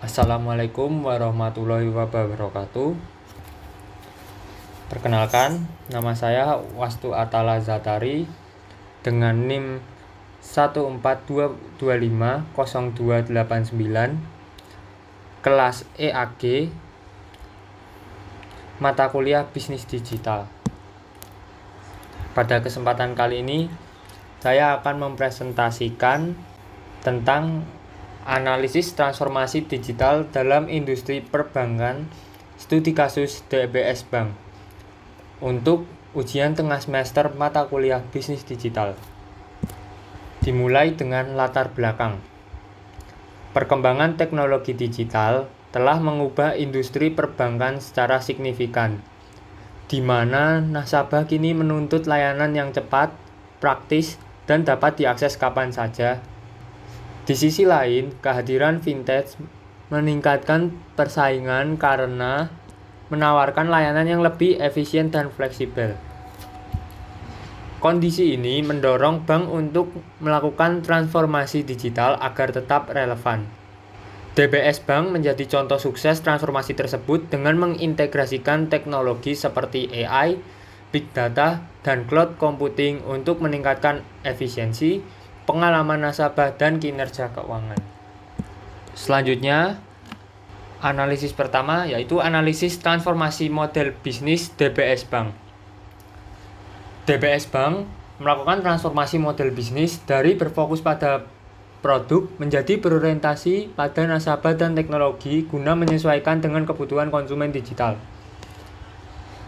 Assalamualaikum warahmatullahi wabarakatuh. Perkenalkan, nama saya Wastu Atala Zatari dengan NIM 142250289, kelas EAG, mata kuliah Bisnis Digital. Pada kesempatan kali ini, saya akan mempresentasikan tentang analisis transformasi digital dalam industri perbankan, studi kasus DBS Bank untuk ujian tengah semester mata kuliah bisnis digital. Dimulai dengan latar belakang. Perkembangan teknologi digital telah mengubah industri perbankan secara signifikan, di mana nasabah kini menuntut layanan yang cepat, praktis, dan dapat diakses kapan saja. Di sisi lain, kehadiran fintech meningkatkan persaingan karena menawarkan layanan yang lebih efisien dan fleksibel. Kondisi ini mendorong bank untuk melakukan transformasi digital agar tetap relevan. DBS Bank menjadi contoh sukses transformasi tersebut dengan mengintegrasikan teknologi seperti AI, Big Data, dan Cloud Computing untuk meningkatkan efisiensi, pengalaman nasabah, dan kinerja keuangan. Selanjutnya, analisis pertama yaitu analisis transformasi model bisnis DBS Bank. DBS Bank melakukan transformasi model bisnis dari berfokus pada produk menjadi berorientasi pada nasabah dan teknologi guna menyesuaikan dengan kebutuhan konsumen digital.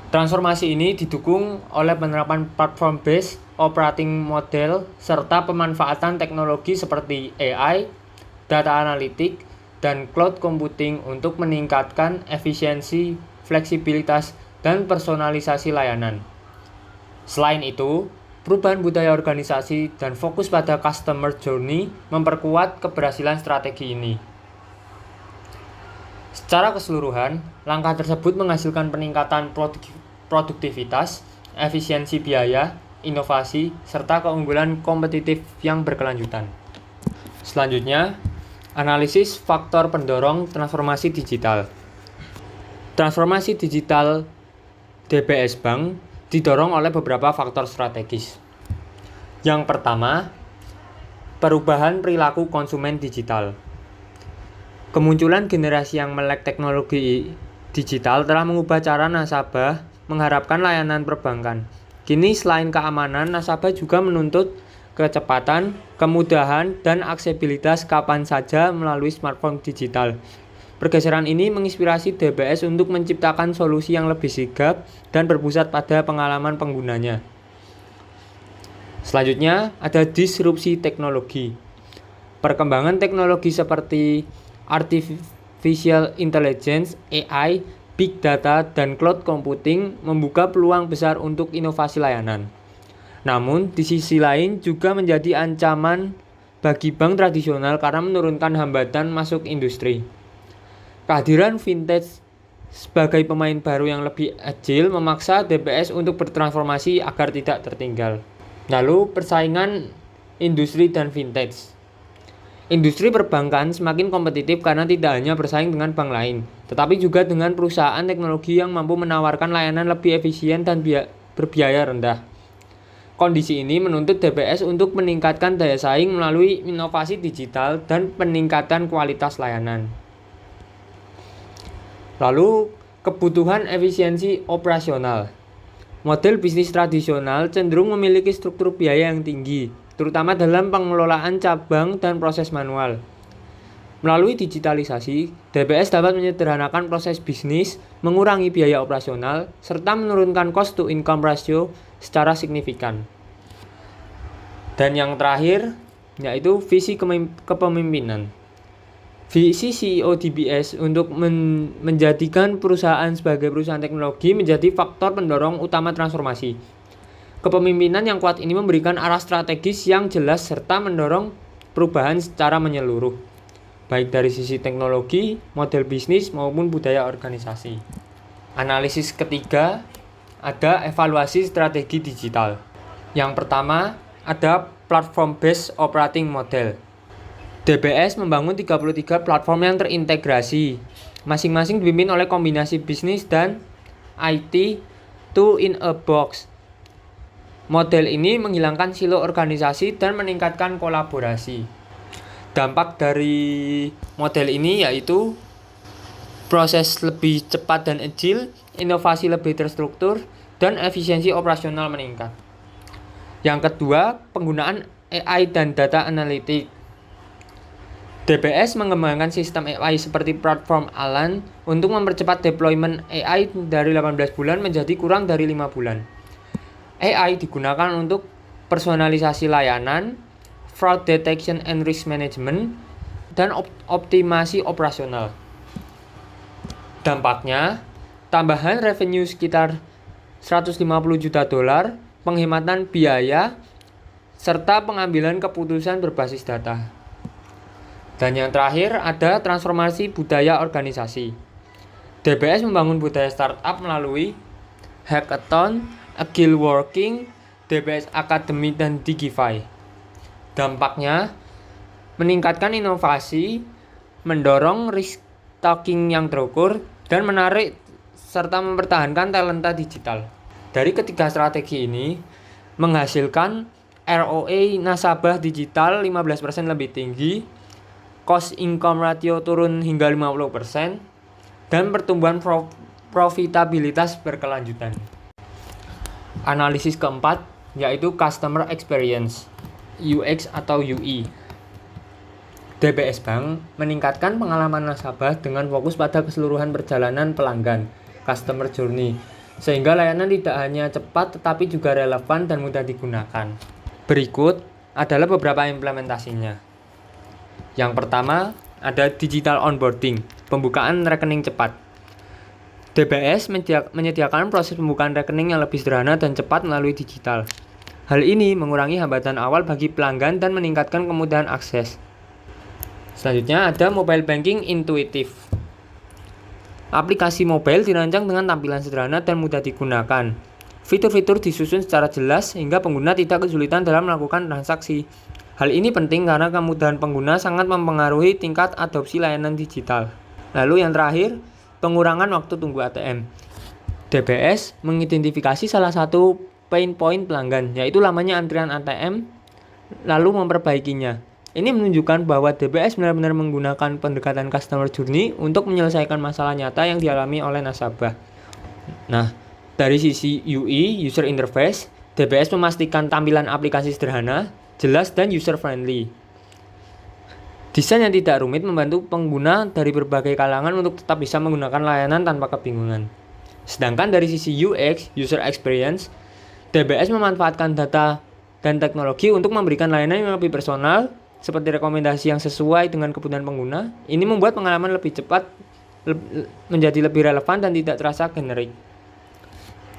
Transformasi ini didukung oleh penerapan platform-based operating model serta pemanfaatan teknologi seperti AI, data analitik, dan cloud computing untuk meningkatkan efisiensi, fleksibilitas, dan personalisasi layanan. Selain itu, perubahan budaya organisasi dan fokus pada customer journey memperkuat keberhasilan strategi ini. Secara keseluruhan, langkah tersebut menghasilkan peningkatan produktivitas, efisiensi biaya, inovasi, serta keunggulan kompetitif yang berkelanjutan. Selanjutnya, analisis faktor pendorong transformasi digital. Transformasi digital DBS Bank didorong oleh beberapa faktor strategis. Yang pertama, perubahan perilaku konsumen digital. Kemunculan generasi yang melek teknologi digital telah mengubah cara nasabah mengharapkan layanan perbankan. Kini selain keamanan, nasabah juga menuntut kecepatan, kemudahan, dan aksesibilitas kapan saja melalui smartphone digital. Pergeseran ini menginspirasi DBS untuk menciptakan solusi yang lebih sigap dan berpusat pada pengalaman penggunanya. Selanjutnya, ada disrupsi teknologi. Perkembangan teknologi seperti Artificial Intelligence, AI, Big Data, dan Cloud Computing membuka peluang besar untuk inovasi layanan. Namun, di sisi lain juga menjadi ancaman bagi bank tradisional karena menurunkan hambatan masuk industri. Kehadiran fintech sebagai pemain baru yang lebih agil memaksa DBS untuk bertransformasi agar tidak tertinggal. Lalu, persaingan industri dan fintech. Industri perbankan semakin kompetitif karena tidak hanya bersaing dengan bank lain, tetapi juga dengan perusahaan teknologi yang mampu menawarkan layanan lebih efisien dan berbiaya rendah. Kondisi ini menuntut DBS untuk meningkatkan daya saing melalui inovasi digital dan peningkatan kualitas layanan. Lalu, kebutuhan efisiensi operasional. Model bisnis tradisional cenderung memiliki struktur biaya yang tinggi, terutama dalam pengelolaan cabang dan proses manual. Melalui digitalisasi, DBS dapat menyederhanakan proses bisnis, mengurangi biaya operasional, serta menurunkan cost to income ratio secara signifikan. Dan yang terakhir, yaitu visi kepemimpinan. Visi CEO DBS untuk menjadikan perusahaan sebagai perusahaan teknologi menjadi faktor pendorong utama transformasi. Kepemimpinan yang kuat ini memberikan arah strategis yang jelas serta mendorong perubahan secara menyeluruh, baik dari sisi teknologi, model bisnis, maupun budaya organisasi. Analisis ketiga, ada evaluasi strategi digital. Yang pertama, ada platform based operating model. DBS membangun 33 platform yang terintegrasi, masing-masing dipimpin oleh kombinasi bisnis dan IT two in a box. Model ini menghilangkan silo organisasi dan meningkatkan kolaborasi. Dampak dari model ini yaitu proses lebih cepat dan agile, inovasi lebih terstruktur, dan efisiensi operasional meningkat. Yang kedua, penggunaan AI dan data analytics. DBS mengembangkan sistem AI seperti platform Alan untuk mempercepat deployment AI dari 18 bulan menjadi kurang dari 5 bulan. AI digunakan untuk personalisasi layanan, fraud detection and risk management, dan optimasi operasional. Dampaknya, tambahan revenue sekitar $150 juta, penghematan biaya, serta pengambilan keputusan berbasis data. Dan yang terakhir ada transformasi budaya organisasi. DBS membangun budaya startup melalui hackathon, agile working, DBS Academy, dan Digify. Dampaknya, meningkatkan inovasi, mendorong risk taking yang terukur, dan menarik serta mempertahankan talenta digital. Dari ketiga strategi ini, menghasilkan ROE nasabah digital 15% lebih tinggi, cost income ratio turun hingga 50%, dan pertumbuhan profitabilitas berkelanjutan. Analisis keempat yaitu Customer Experience, UX atau UI. DBS Bank meningkatkan pengalaman nasabah dengan fokus pada keseluruhan perjalanan pelanggan, customer journey, sehingga layanan tidak hanya cepat tetapi juga relevan dan mudah digunakan. Berikut adalah beberapa implementasinya. Yang pertama, ada digital onboarding, pembukaan rekening cepat. DBS menyediakan proses pembukaan rekening yang lebih sederhana dan cepat melalui digital. Hal ini mengurangi hambatan awal bagi pelanggan dan meningkatkan kemudahan akses. Selanjutnya ada mobile banking intuitif. Aplikasi mobile dirancang dengan tampilan sederhana dan mudah digunakan. Fitur-fitur disusun secara jelas sehingga pengguna tidak kesulitan dalam melakukan transaksi. Hal ini penting karena kemudahan pengguna sangat mempengaruhi tingkat adopsi layanan digital. Lalu yang terakhir, pengurangan waktu tunggu ATM. DBS mengidentifikasi salah satu pain point pelanggan, yaitu lamanya antrian ATM, lalu memperbaikinya. Ini menunjukkan bahwa DBS benar-benar menggunakan pendekatan customer journey untuk menyelesaikan masalah nyata yang dialami oleh nasabah. Nah, dari sisi UI, user interface, DBS memastikan tampilan aplikasi sederhana, jelas, dan user-friendly. Desain yang tidak rumit membantu pengguna dari berbagai kalangan untuk tetap bisa menggunakan layanan tanpa kebingungan. Sedangkan dari sisi UX, user experience, DBS memanfaatkan data dan teknologi untuk memberikan layanan yang lebih personal, seperti rekomendasi yang sesuai dengan kebutuhan pengguna. Ini membuat pengalaman lebih cepat, menjadi lebih relevan dan tidak terasa generik.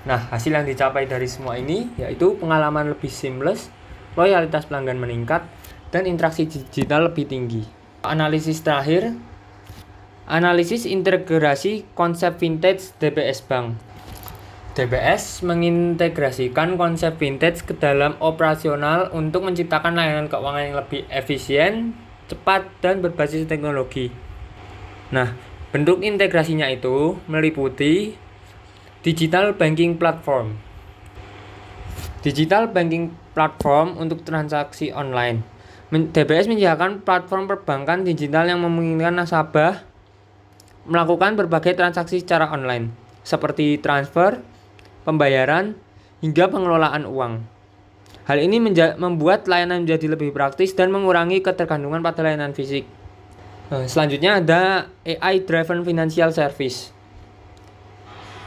Nah, hasil yang dicapai dari semua ini yaitu pengalaman lebih seamless, loyalitas pelanggan meningkat, dan interaksi digital lebih tinggi. Analisis terakhir, analisis integrasi konsep vintage DBS Bank. DBS mengintegrasikan konsep vintage ke dalam operasional untuk menciptakan layanan keuangan yang lebih efisien, cepat, dan berbasis teknologi. Nah, bentuk integrasinya itu meliputi digital banking platform. Digital banking platform untuk transaksi online. DBS menyediakan platform perbankan digital yang memungkinkan nasabah melakukan berbagai transaksi secara online, seperti transfer, pembayaran, hingga pengelolaan uang. Hal ini membuat layanan menjadi lebih praktis dan mengurangi ketergantungan pada layanan fisik. Selanjutnya ada AI Driven Financial Service.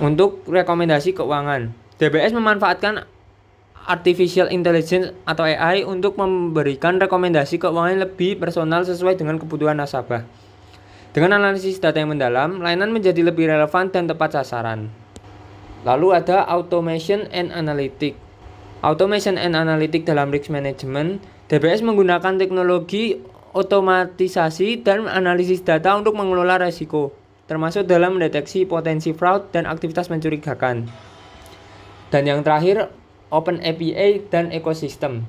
Untuk rekomendasi keuangan, DBS memanfaatkan Artificial Intelligence atau AI untuk memberikan rekomendasi keuangan yang lebih personal sesuai dengan kebutuhan nasabah. Dengan analisis data yang mendalam, layanan menjadi lebih relevan dan tepat sasaran. Lalu ada Automation and Analytics. Automation and Analytics dalam risk management, DBS menggunakan teknologi otomatisasi dan analisis data untuk mengelola risiko, termasuk dalam mendeteksi potensi fraud dan aktivitas mencurigakan. Dan yang terakhir, Open API dan ekosistem.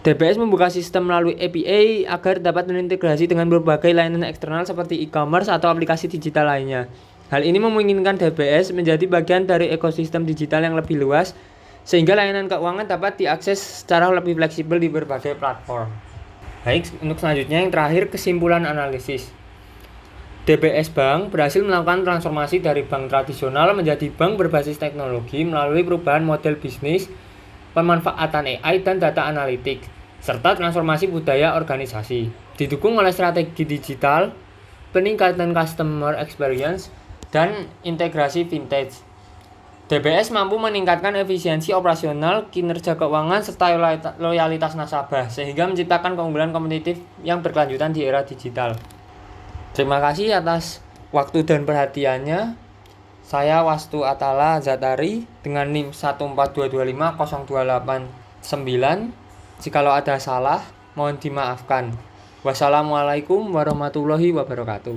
DBS membuka sistem melalui API agar dapat terintegrasi dengan berbagai layanan eksternal seperti e-commerce atau aplikasi digital lainnya. Hal ini memungkinkan DBS menjadi bagian dari ekosistem digital yang lebih luas, sehingga layanan keuangan dapat diakses secara lebih fleksibel di berbagai platform. Baik, untuk selanjutnya yang terakhir, kesimpulan analisis. DBS Bank berhasil melakukan transformasi dari bank tradisional menjadi bank berbasis teknologi melalui perubahan model bisnis, pemanfaatan AI dan data analitik, serta transformasi budaya organisasi. Didukung oleh strategi digital, peningkatan customer experience, dan integrasi vintage. DBS mampu meningkatkan efisiensi operasional, kinerja keuangan, serta loyalitas nasabah, sehingga menciptakan keunggulan kompetitif yang berkelanjutan di era digital. Terima kasih atas waktu dan perhatiannya. Saya Wastu Atala Zatari dengan NIM 142250289. Jikalau ada salah, mohon dimaafkan. Wassalamualaikum warahmatullahi wabarakatuh.